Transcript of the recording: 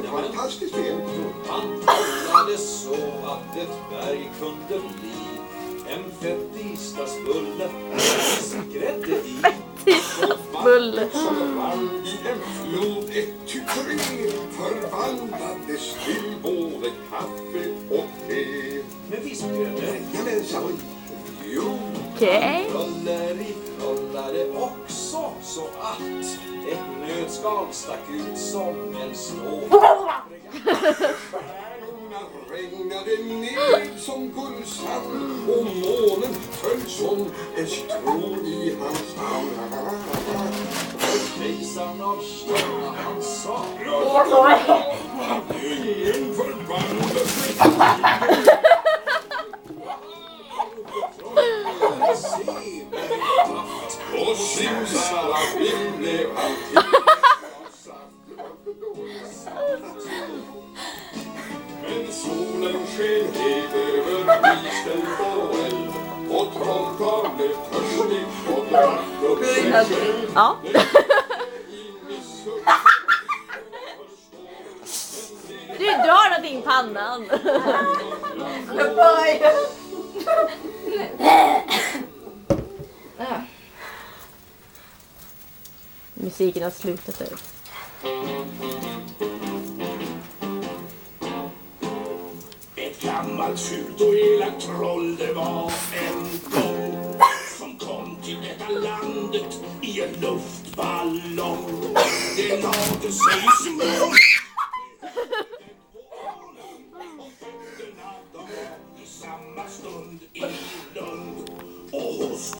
ett fantastiskt spel. Han talade så att ett berg kunde bli en fettisdagsbulle med grädde i. Bulle. Som rann i en flod 1-3 förvandlades till både kaffe och te. Med vispgrädde. Jajamensan. Jo, Okej. trollade också så att ett nötskal stack ut som en snå. stjärnorna regnade ned som guldsand och månen föll som en citron i hans hand. Kejsaren av Kina, han sa: Ingen förbannelse. Och simsalabim blev han till. Men solen sken helt över isen på eld och trollkarl blev törstig och drack upp sig själv. Ja. Du drar någonting i pannan. Musiken har slutat nu. Ett gammalt fult och elakt troll det var en gång som kom till detta landet i en luftballong. Det lade sig små